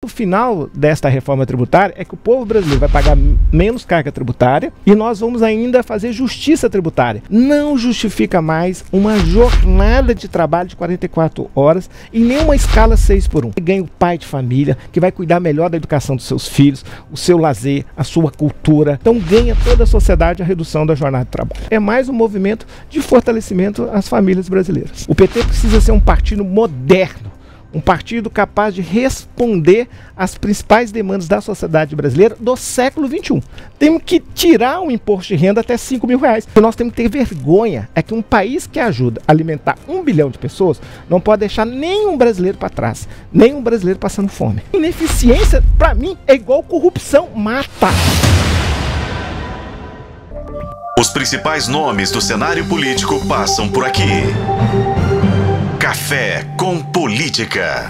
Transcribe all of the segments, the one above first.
o final desta reforma tributária é que o povo brasileiro vai pagar menos carga tributária e nós vamos ainda fazer justiça tributária. Não justifica mais uma jornada de trabalho de 44 horas e nem uma escala 6x1. Ganha o pai de família, que vai cuidar melhor da educação dos seus filhos, o seu lazer, a sua cultura. Então ganha toda a sociedade a redução da jornada de trabalho. É mais um movimento de fortalecimento às famílias brasileiras. O PT precisa ser um partido moderno, um partido capaz de responder às principais demandas da sociedade brasileira do século XXI. Temos que tirar o imposto de renda até R$5.000. O que nós temos que ter vergonha é que um país que ajuda a alimentar 1 bilhão de pessoas não pode deixar nenhum brasileiro para trás, nenhum brasileiro passando fome. Ineficiência, para mim, é igual corrupção, mata. Os principais nomes do cenário político passam por aqui. Café com Política.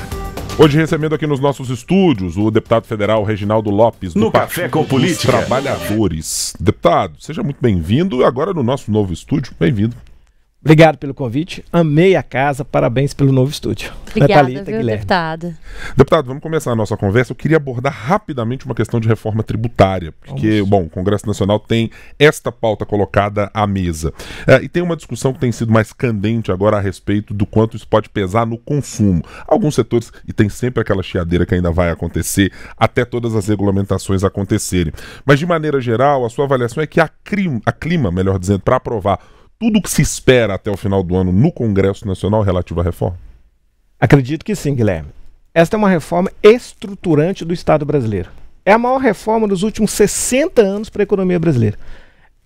Hoje recebendo aqui nos nossos estúdios o deputado federal Reginaldo Lopes, do no Café com Política. Trabalhadores. Deputado, seja muito bem-vindo agora no nosso novo estúdio. Bem-vindo. Obrigado pelo convite, amei a casa, parabéns pelo novo estúdio. Obrigada, viu, deputado? Deputado, vamos começar a nossa conversa. Eu queria abordar rapidamente uma questão de reforma tributária, porque, bom, o Congresso Nacional tem esta pauta colocada à mesa. E tem uma discussão que tem sido mais candente agora a respeito do quanto isso pode pesar no consumo. Alguns setores, e tem sempre aquela chiadeira que ainda vai acontecer, até todas as regulamentações acontecerem. Mas, de maneira geral, a sua avaliação é que a clima, melhor dizendo, para aprovar tudo o que se espera até o final do ano no Congresso Nacional relativo à reforma? Acredito que sim, Guilherme. Esta é uma reforma estruturante do Estado brasileiro. É a maior reforma dos últimos 60 anos para a economia brasileira.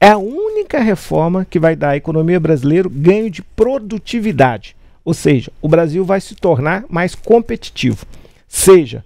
É a única reforma que vai dar à economia brasileira ganho de produtividade. Ou seja, o Brasil vai se tornar mais competitivo. Seja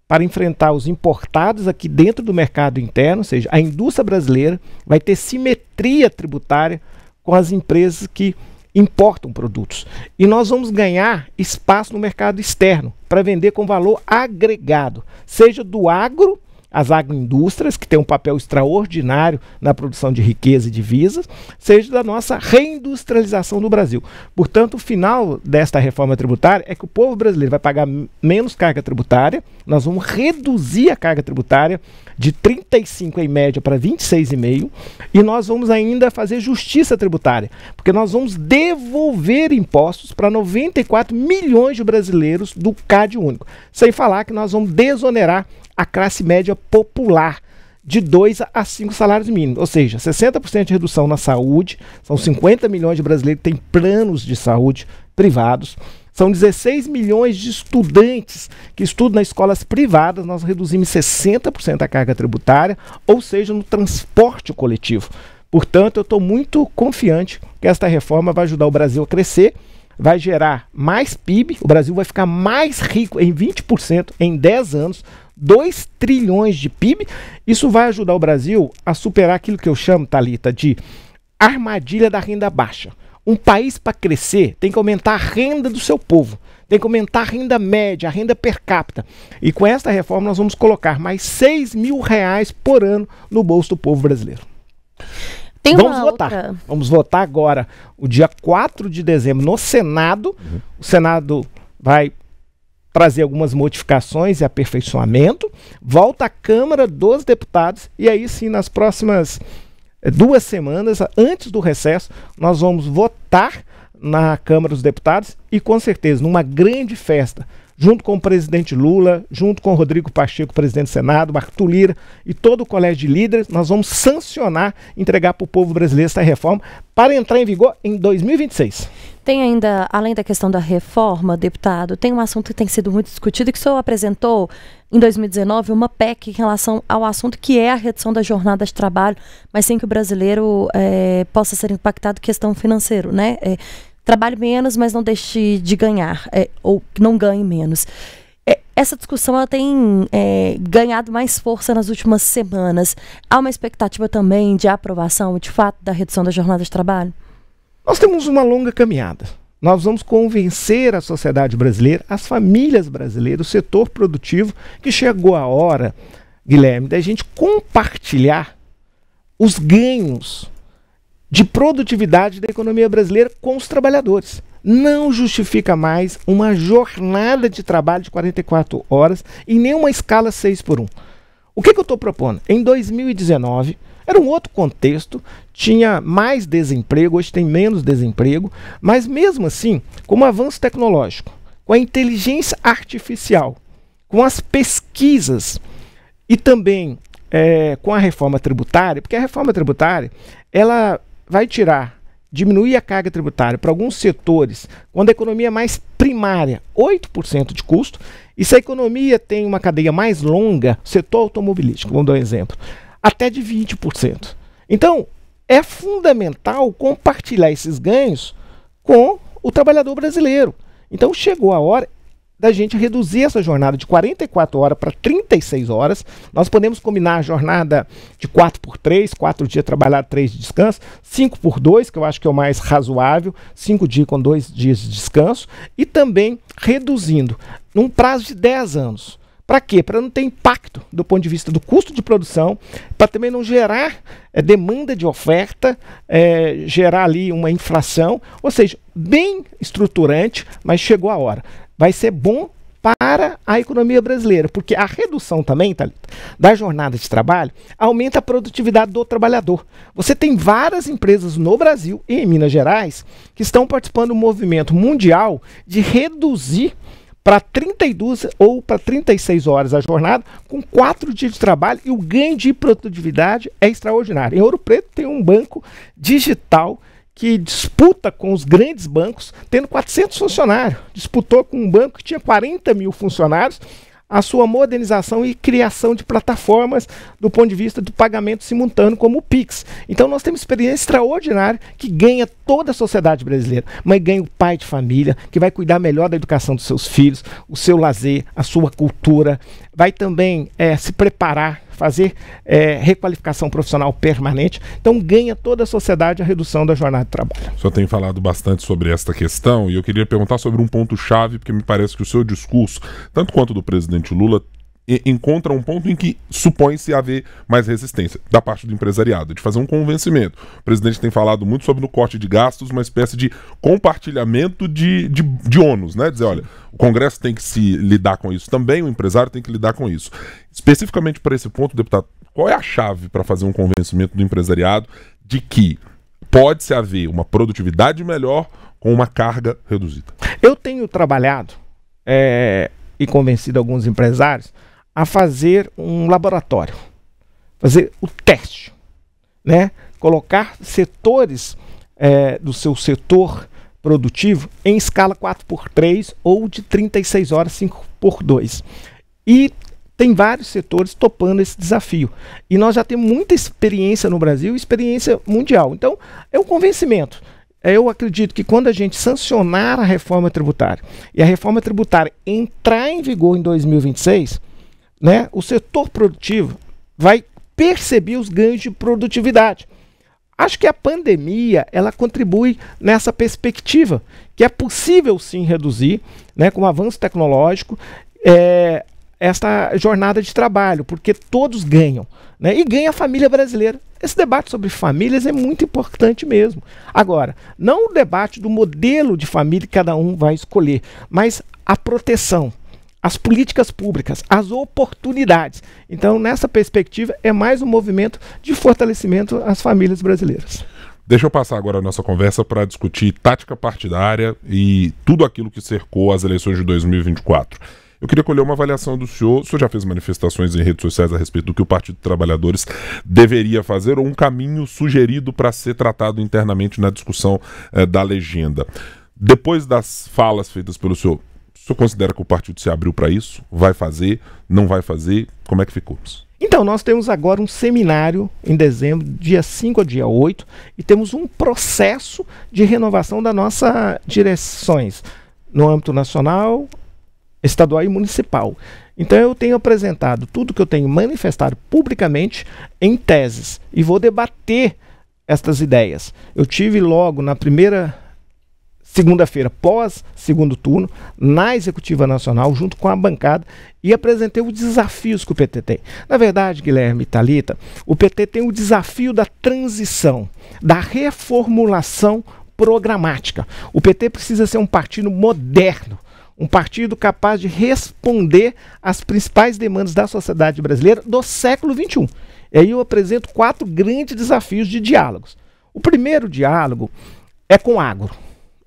para enfrentar os importados aqui dentro do mercado interno, ou seja, a indústria brasileira vai ter simetria tributária com as empresas que importam produtos. E nós vamos ganhar espaço no mercado externo para vender com valor agregado, seja do agro, as agroindústrias, que tem um papel extraordinário na produção de riqueza e divisas, seja da nossa reindustrialização do Brasil. Portanto, o final desta reforma tributária é que o povo brasileiro vai pagar menos carga tributária, nós vamos reduzir a carga tributária de 35 em média para 26,5 e nós vamos ainda fazer justiça tributária, porque nós vamos devolver impostos para 94 milhões de brasileiros do CAD único, sem falar que nós vamos desonerar a classe média popular de 2 a 5 salários mínimos, ou seja, 60% de redução na saúde, são 50 milhões de brasileiros que têm planos de saúde privados, são 16 milhões de estudantes que estudam nas escolas privadas, nós reduzimos 60% a carga tributária, ou seja, no transporte coletivo. Portanto, eu estou muito confiante que esta reforma vai ajudar o Brasil a crescer, vai gerar mais PIB, o Brasil vai ficar mais rico em 20% em 10 anos, 2 trilhões de PIB. Isso vai ajudar o Brasil a superar aquilo que eu chamo, Thalita, de armadilha da renda baixa. Um país para crescer tem que aumentar a renda do seu povo, tem que aumentar a renda média, a renda per capita. E com esta reforma nós vamos colocar mais R$6.000 por ano no bolso do povo brasileiro. Vamos votar. Vamos votar agora, o dia 4 de dezembro, no Senado. O Senado vai trazer algumas modificações e aperfeiçoamento. Volta à Câmara dos Deputados e aí sim, nas próximas 2 semanas, antes do recesso, nós vamos votar na Câmara dos Deputados e com certeza numa grande festa, junto com o presidente Lula, junto com o Rodrigo Pacheco, presidente do Senado, Arthur Lira e todo o colégio de líderes, nós vamos sancionar, entregar para o povo brasileiro essa reforma para entrar em vigor em 2026. Tem ainda, além da questão da reforma, deputado, tem um assunto que tem sido muito discutido, que o senhor apresentou em 2019 uma PEC em relação ao assunto que é a redução da jornada de trabalho, mas sem que o brasileiro possa ser impactado questão financeira, né? Trabalhe menos, mas não deixe de ganhar, ou que não ganhe menos. Essa discussão ela tem ganhado mais força nas últimas semanas. Há uma expectativa também de aprovação, de fato, da redução da jornada de trabalho? Nós temos uma longa caminhada. Nós vamos convencer a sociedade brasileira, as famílias brasileiras, o setor produtivo, que chegou a hora, Guilherme, da gente compartilhar os ganhos de produtividade da economia brasileira com os trabalhadores. não justifica mais uma jornada de trabalho de 44 horas e nem uma escala 6x1. O que eu estou propondo? Em 2019, era um outro contexto, tinha mais desemprego, hoje tem menos desemprego, mas mesmo assim, com o avanço tecnológico, com a inteligência artificial, com as pesquisas e também com a reforma tributária, porque a reforma tributária ela vai diminuir a carga tributária para alguns setores, quando a economia é mais primária, 8% de custo, e se a economia tem uma cadeia mais longa, setor automobilístico, vamos dar um exemplo, até de 20%. Então, é fundamental compartilhar esses ganhos com o trabalhador brasileiro. Então, chegou a hora da gente reduzir essa jornada de 44 horas para 36 horas. Nós podemos combinar a jornada de 4x3, 4 dias trabalhado, 3 de descanso, 5x2, que eu acho que é o mais razoável, 5 dias com 2 dias de descanso, e também reduzindo num prazo de 10 anos. Para quê? Para não ter impacto do ponto de vista do custo de produção, para também não gerar demanda de oferta, gerar ali uma inflação, ou seja, bem estruturante, mas chegou a hora. Vai ser bom para a economia brasileira, porque a redução também, Thalita, da jornada de trabalho aumenta a produtividade do trabalhador. Você tem várias empresas no Brasil e em Minas Gerais que estão participando do movimento mundial de reduzir para 32 ou para 36 horas a jornada, com 4 dias de trabalho, e o ganho de produtividade é extraordinário. Em Ouro Preto tem um banco digital que disputa com os grandes bancos, tendo 400 funcionários. Disputou com um banco que tinha 40 mil funcionários a sua modernização e criação de plataformas do ponto de vista do pagamento simultâneo, como o Pix. Então nós temos experiência extraordinária que ganha toda a sociedade brasileira, mas ganha o pai de família, que vai cuidar melhor da educação dos seus filhos, o seu lazer, a sua cultura, vai também se preparar, fazer requalificação profissional permanente. Então ganha toda a sociedade a redução da jornada de trabalho. O senhor tem falado bastante sobre esta questão e eu queria perguntar sobre um ponto-chave, porque me parece que o seu discurso, tanto quanto do presidente Lula, encontra um ponto em que supõe-se haver mais resistência da parte do empresariado, de fazer um convencimento. O presidente tem falado muito sobre o corte de gastos, uma espécie de compartilhamento de ônus, né? Dizer, olha, o Congresso tem que se lidar com isso também, o empresário tem que lidar com isso. Especificamente para esse ponto, deputado, qual é a chave para fazer um convencimento do empresariado de que pode-se haver uma produtividade melhor com uma carga reduzida? Eu tenho trabalhado e convencido alguns empresários a fazer um laboratório, fazer o teste, né? Colocar setores do seu setor produtivo em escala 4x3 ou de 36 horas 5x2. E tem vários setores topando esse desafio. E nós já temos muita experiência no Brasil, experiência mundial. Então, é um convencimento. Eu acredito que quando a gente sancionar a reforma tributária e a reforma tributária entrar em vigor em 2026, né, o setor produtivo vai perceber os ganhos de produtividade. Acho que a pandemia ela contribui nessa perspectiva, que é possível sim reduzir, né, com o avanço tecnológico, esta jornada de trabalho, porque todos ganham, né, e ganha a família brasileira. Esse debate sobre famílias é muito importante mesmo. Agora, não o debate do modelo de família que cada um vai escolher, mas a proteção, as políticas públicas, as oportunidades. Então, nessa perspectiva, é mais um movimento de fortalecimento às famílias brasileiras. Deixa eu passar agora a nossa conversa para discutir tática partidária e tudo aquilo que cercou as eleições de 2024. Eu queria colher uma avaliação do senhor. O senhor já fez manifestações em redes sociais a respeito do que o Partido dos Trabalhadores deveria fazer ou um caminho sugerido para ser tratado internamente na discussão da legenda. Depois das falas feitas pelo senhor, o senhor considera que o partido se abriu para isso? Vai fazer? Não vai fazer? Como é que ficou? Então, nós temos agora um seminário em dezembro, dia 5 a dia 8, e temos um processo de renovação das nossas direções no âmbito nacional, estadual e municipal. Então eu tenho apresentado tudo que eu tenho manifestado publicamente em teses e vou debater estas ideias. Eu tive logo na primeira segunda-feira, pós segundo turno, na Executiva Nacional, junto com a bancada, e apresentei os desafios que o PT tem. Na verdade, Guilherme e Thalita, o PT tem o desafio da transição, da reformulação programática. O PT precisa ser um partido moderno, um partido capaz de responder às principais demandas da sociedade brasileira do século XXI. E aí eu apresento 4 grandes desafios de diálogos. O primeiro diálogo é com o agro.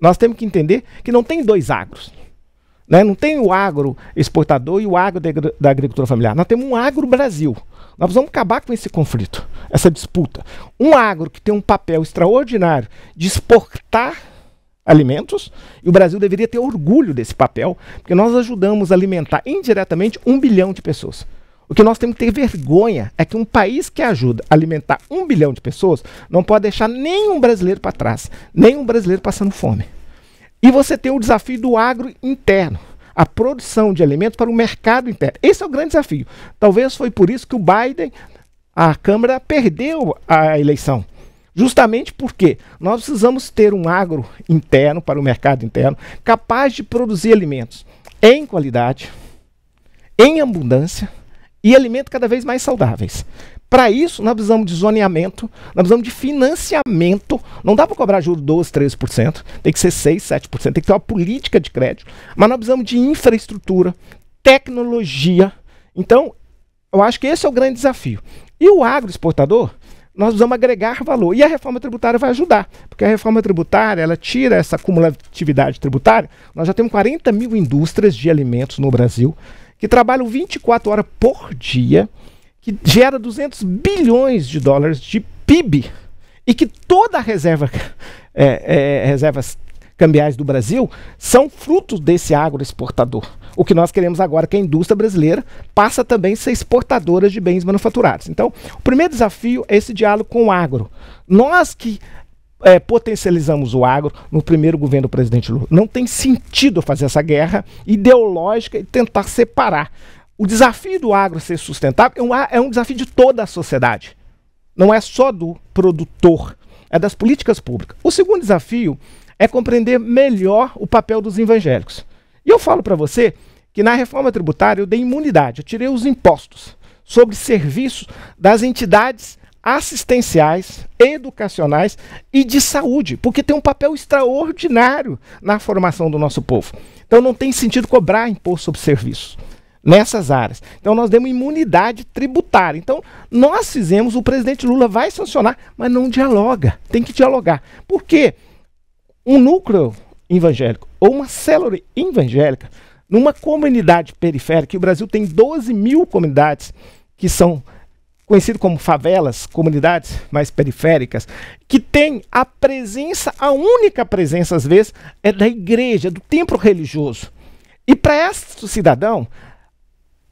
Nós temos que entender que não tem 2 agros. Né? Não tem o agro exportador e o agro da agricultura familiar. Nós temos um agro Brasil. Nós vamos acabar com esse conflito, essa disputa. Um agro que tem um papel extraordinário de exportar alimentos, e o Brasil deveria ter orgulho desse papel, porque nós ajudamos a alimentar indiretamente 1 bilhão de pessoas. O que nós temos que ter vergonha é que um país que ajuda a alimentar 1 bilhão de pessoas não pode deixar nenhum brasileiro para trás, nenhum brasileiro passando fome. E você tem o desafio do agro interno, a produção de alimentos para o mercado interno. Esse é o grande desafio. Talvez foi por isso que o Biden, a Câmara, perdeu a eleição. Justamente porque nós precisamos ter um agro interno para o mercado interno, capaz de produzir alimentos em qualidade, em abundância e alimentos cada vez mais saudáveis. Para isso, nós precisamos de zoneamento, nós precisamos de financiamento. Não dá para cobrar juros 12%, 13%, tem que ser 6%, 7%, tem que ter uma política de crédito. Mas nós precisamos de infraestrutura, tecnologia. Então, eu acho que esse é o grande desafio. E o agroexportador, nós precisamos agregar valor. E a reforma tributária vai ajudar, porque a reforma tributária, ela tira essa cumulatividade tributária. Nós já temos 40 mil indústrias de alimentos no Brasil, que trabalham 24 horas por dia, que gera 200 bilhões de dólares de PIB, e que toda a reservas cambiais do Brasil são frutos desse agroexportador. O que nós queremos agora é que a indústria brasileira passa também a ser exportadora de bens manufaturados. Então, o primeiro desafio é esse diálogo com o agro. Nós que potencializamos o agro no primeiro governo do presidente Lula. Não tem sentido fazer essa guerra ideológica e tentar separar. O desafio do agro ser sustentável é um desafio de toda a sociedade. Não é só do produtor, é das políticas públicas. O segundo desafio é compreender melhor o papel dos evangélicos. E eu falo para você que na reforma tributária eu dei imunidade, eu tirei os impostos sobre serviços das entidades assistenciais, educacionais e de saúde, porque tem um papel extraordinário na formação do nosso povo. Então não tem sentido cobrar imposto sobre serviços nessas áreas. Então nós demos imunidade tributária. Então nós fizemos, o presidente Lula vai sancionar, mas não dialoga. Tem que dialogar. Por quê? Um núcleo evangélico ou uma célula evangélica numa comunidade periférica, e o Brasil tem 12 mil comunidades que são conhecidas como favelas, comunidades mais periféricas, que tem a presença, a única presença às vezes, é da igreja, do templo religioso. E para esse cidadão,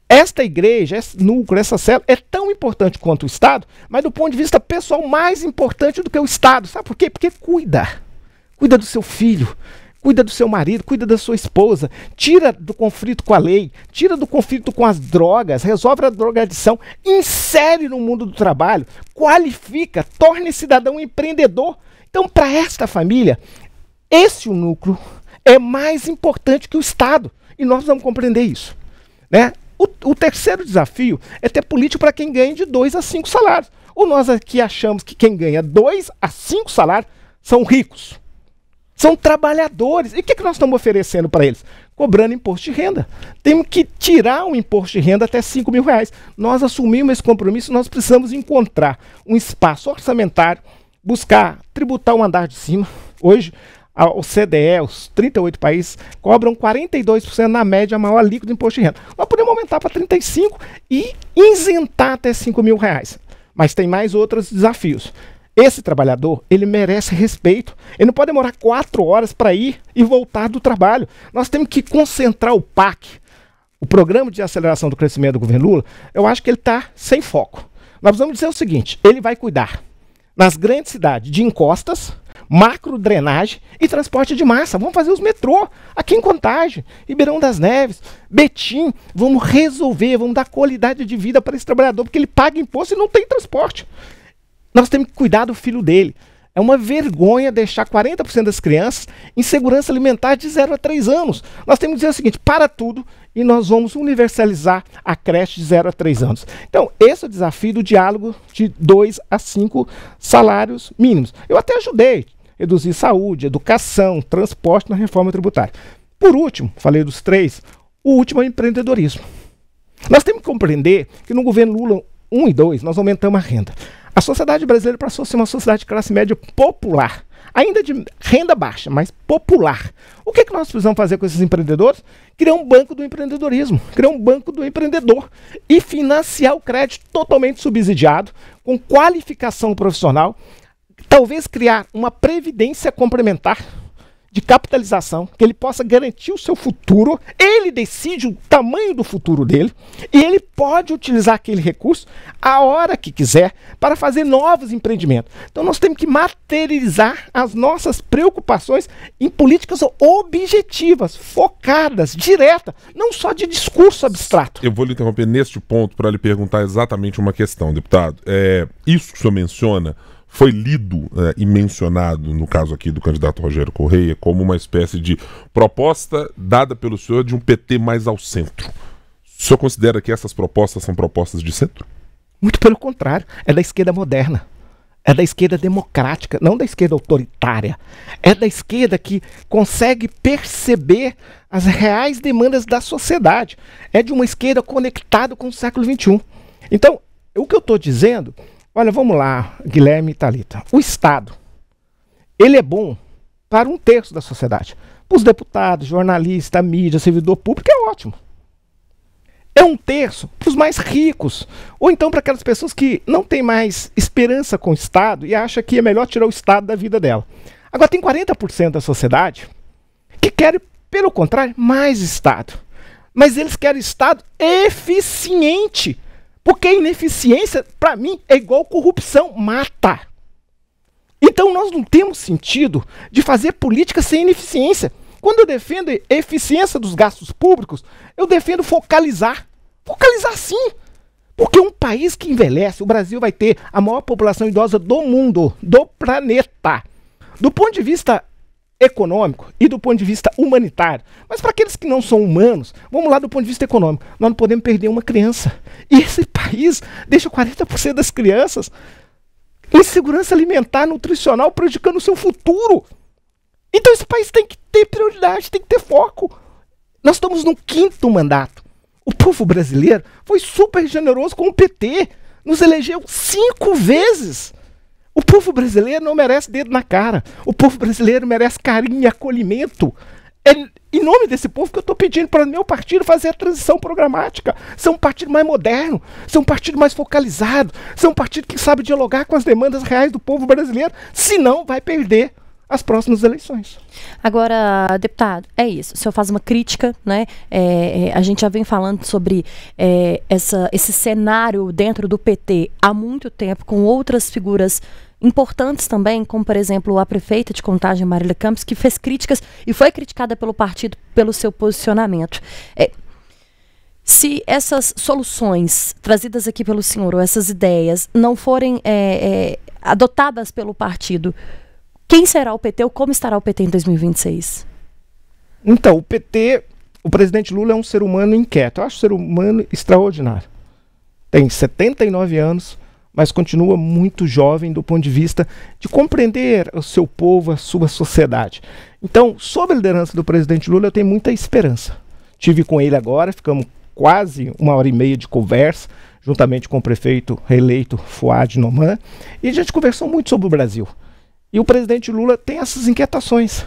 esta igreja, esse núcleo, essa célula é tão importante quanto o Estado, mas do ponto de vista pessoal mais importante do que o Estado. Sabe por quê? Porque cuida do seu filho, cuida do seu marido, cuida da sua esposa, tira do conflito com a lei, tira do conflito com as drogas, resolve a drogadição, insere no mundo do trabalho, qualifica, torna esse cidadão empreendedor. Então, para esta família, esse núcleo é mais importante que o Estado. E nós vamos compreender isso, né? O terceiro desafio é ter política para quem ganha de 2 a 5 salários. Ou nós aqui achamos que quem ganha 2 a 5 salários são ricos. São trabalhadores. E o que nós estamos oferecendo para eles? Cobrando imposto de renda. Temos que tirar o imposto de renda até R$5 mil. Nós assumimos esse compromisso, nós precisamos encontrar um espaço orçamentário, buscar tributar o andar de cima. Hoje, o CDE, os 38 países, cobram 42% na média maior alíquota do imposto de renda. Nós podemos aumentar para 35% e isentar até R$5 mil. Mas tem mais outros desafios. Esse trabalhador, ele merece respeito. Ele não pode demorar 4 horas para ir e voltar do trabalho. Nós temos que concentrar o PAC, o Programa de Aceleração do Crescimento do governo Lula. Eu acho que ele está sem foco. Nós vamos dizer o seguinte, ele vai cuidar nas grandes cidades de encostas, macro drenagem e transporte de massa. Vamos fazer os metrô aqui em Contagem, Ribeirão das Neves, Betim. Vamos resolver, vamos dar qualidade de vida para esse trabalhador, porque ele paga imposto e não tem transporte. Nós temos que cuidar do filho dele. É uma vergonha deixar 40% das crianças em segurança alimentar de 0 a 3 anos. Nós temos que dizer o seguinte, para tudo e nós vamos universalizar a creche de 0 a 3 anos. Então, esse é o desafio do diálogo de 2 a 5 salários mínimos. Eu até ajudei. reduzir saúde, educação, transporte na reforma tributária. Por último, falei dos 3, o último é o empreendedorismo. Nós temos que compreender que no governo Lula 1 e 2 nós aumentamos a renda. A sociedade brasileira passou a ser uma sociedade de classe média popular, ainda de renda baixa, mas popular. O que nós precisamos fazer com esses empreendedores? Criar um banco do empreendedorismo, criar um banco do empreendedor e financiar o crédito totalmente subsidiado, com qualificação profissional, talvez criar uma previdência complementar de capitalização, que ele possa garantir o seu futuro, ele decide o tamanho do futuro dele, e ele pode utilizar aquele recurso a hora que quiser para fazer novos empreendimentos. Então nós temos que materializar as nossas preocupações em políticas objetivas, focadas, diretas, não só de discurso abstrato. Eu vou lhe interromper neste ponto para lhe perguntar exatamente uma questão, deputado. Isso que o senhor menciona foi lido e mencionado, no caso aqui do candidato Rogério Correia, como uma espécie de proposta dada pelo senhor de um PT mais ao centro. O senhor considera que essas propostas são propostas de centro? Muito pelo contrário, é da esquerda moderna. É da esquerda democrática, não da esquerda autoritária. É da esquerda que consegue perceber as reais demandas da sociedade. É de uma esquerda conectada com o século XXI. Então, o que eu estou dizendo... Olha, vamos lá, Guilherme e Thalita. O Estado, ele é bom para 1/3 da sociedade. Para os deputados, jornalistas, mídia, servidor público, é ótimo. É 1/3 para os mais ricos. Ou então para aquelas pessoas que não têm mais esperança com o Estado e acham que é melhor tirar o Estado da vida dela. Agora tem 40% da sociedade que querem, pelo contrário, mais Estado. Mas eles querem Estado eficiente. Porque ineficiência, para mim, é igual corrupção, mata. Então nós não temos sentido de fazer política sem ineficiência. Quando eu defendo a eficiência dos gastos públicos, eu defendo focalizar. Focalizar sim. Porque um país que envelhece, o Brasil vai ter a maior população idosa do mundo, do planeta. Do ponto de vista econômico e do ponto de vista humanitário. Mas para aqueles que não são humanos, vamos lá do ponto de vista econômico. Nós não podemos perder uma criança. E esse país deixa 40% das crianças em insegurança alimentar, nutricional, prejudicando o seu futuro. Então esse país tem que ter prioridade, tem que ter foco. Nós estamos no 5º mandato. O povo brasileiro foi super generoso com o PT. Nos elegeu 5 vezes. O povo brasileiro não merece dedo na cara. O povo brasileiro merece carinho e acolhimento. É em nome desse povo que eu estou pedindo para o meu partido fazer a transição programática. Ser um partido mais moderno, ser um partido mais focalizado, ser um partido que sabe dialogar com as demandas reais do povo brasileiro. Senão vai perder as próximas eleições. Agora, deputado, é isso. O senhor faz uma crítica, né? A gente já vem falando sobre esse cenário dentro do PT há muito tempo, com outras figuras importantes também, como, por exemplo, a prefeita de Contagem, Marília Campos, que fez críticas e foi criticada pelo partido pelo seu posicionamento. Se essas soluções trazidas aqui pelo senhor, ou essas ideias, não forem adotadas pelo partido, quem será o PT ou como estará o PT em 2026? Então, o PT, o presidente Lula é um ser humano inquieto. Eu acho um ser humano extraordinário. Tem 79 anos, mas continua muito jovem do ponto de vista de compreender o seu povo, a sua sociedade. Então, sob a liderança do presidente Lula, eu tenho muita esperança. Tive com ele agora, ficamos quase 1h30 de conversa, juntamente com o prefeito reeleito Fouad Noman, e a gente conversou muito sobre o Brasil. E o presidente Lula tem essas inquietações,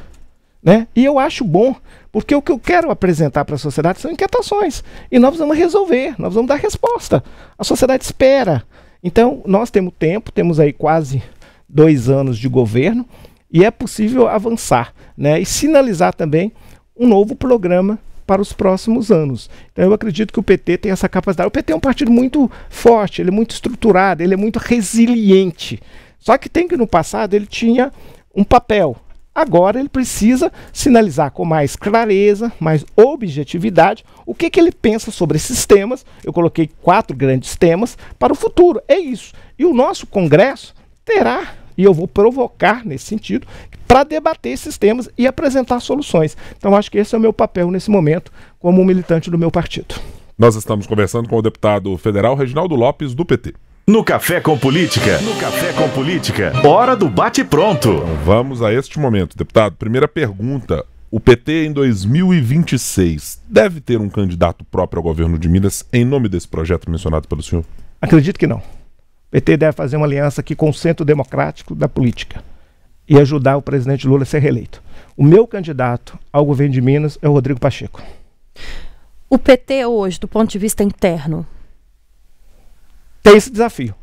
né? E eu acho bom, porque o que eu quero apresentar para a sociedade são inquietações. E nós vamos resolver, nós vamos dar resposta. A sociedade espera. Então, nós temos tempo, temos aí quase 2 anos de governo, e é possível avançar, né? E sinalizar também um novo programa para os próximos anos. Então eu acredito que o PT tem essa capacidade. O PT é um partido muito forte, ele é muito estruturado, ele é muito resiliente. Só que tem que no passado ele tinha um papel. Agora ele precisa sinalizar com mais clareza, mais objetividade, o que ele pensa sobre esses temas. Eu coloquei 4 grandes temas para o futuro. É isso. E o nosso Congresso terá, e eu vou provocar nesse sentido, para debater esses temas e apresentar soluções. Então acho que esse é o meu papel nesse momento como militante do meu partido. Nós estamos conversando com o deputado federal Reginaldo Lopes, do PT. No Café com Política. No Café com Política. Hora do bate-pronto. Então vamos a este momento, deputado. Primeira pergunta. O PT em 2026 deve ter um candidato próprio ao governo de Minas em nome desse projeto mencionado pelo senhor? Acredito que não. O PT deve fazer uma aliança aqui com o centro democrático da política e ajudar o presidente Lula a ser reeleito. O meu candidato ao governo de Minas é o Rodrigo Pacheco. O PT hoje, do ponto de vista interno, tem esse desafio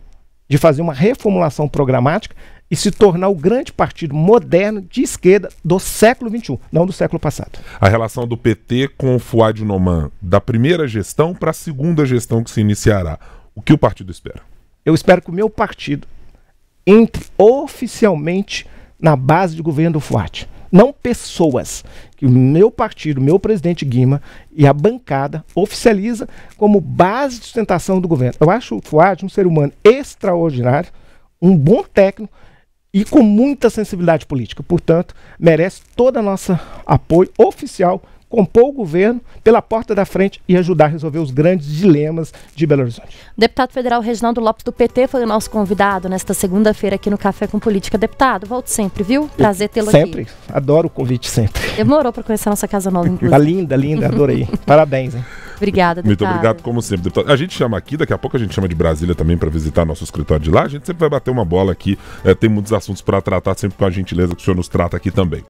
de fazer uma reformulação programática e se tornar o grande partido moderno de esquerda do século XXI, não do século passado. A relação do PT com o Fuad Noman, da primeira gestão para a segunda gestão que se iniciará, o que o partido espera? Eu espero que o meu partido entre oficialmente na base de governo do Fuad. Não pessoas. Que o meu partido, o meu presidente Guima e a bancada oficializa como base de sustentação do governo. Eu acho o Fuad um ser humano extraordinário, um bom técnico e com muita sensibilidade política. Portanto, merece todo o nosso apoio oficial, compor o governo pela porta da frente e ajudar a resolver os grandes dilemas de Belo Horizonte. Deputado federal Reginaldo Lopes do PT foi o nosso convidado nesta segunda-feira aqui no Café com Política. Deputado, volte sempre, viu? Prazer tê-lo aqui. Sempre, adoro o convite sempre. Demorou para conhecer a nossa casa nova, inclusive. Tá linda, linda, adorei. Parabéns, hein? Obrigada, deputado. Muito obrigado, como sempre, deputado. A gente chama aqui, daqui a pouco a gente chama de Brasília também para visitar nosso escritório de lá. A gente sempre vai bater uma bola aqui, tem muitos assuntos para tratar, sempre com a gentileza que o senhor nos trata aqui também.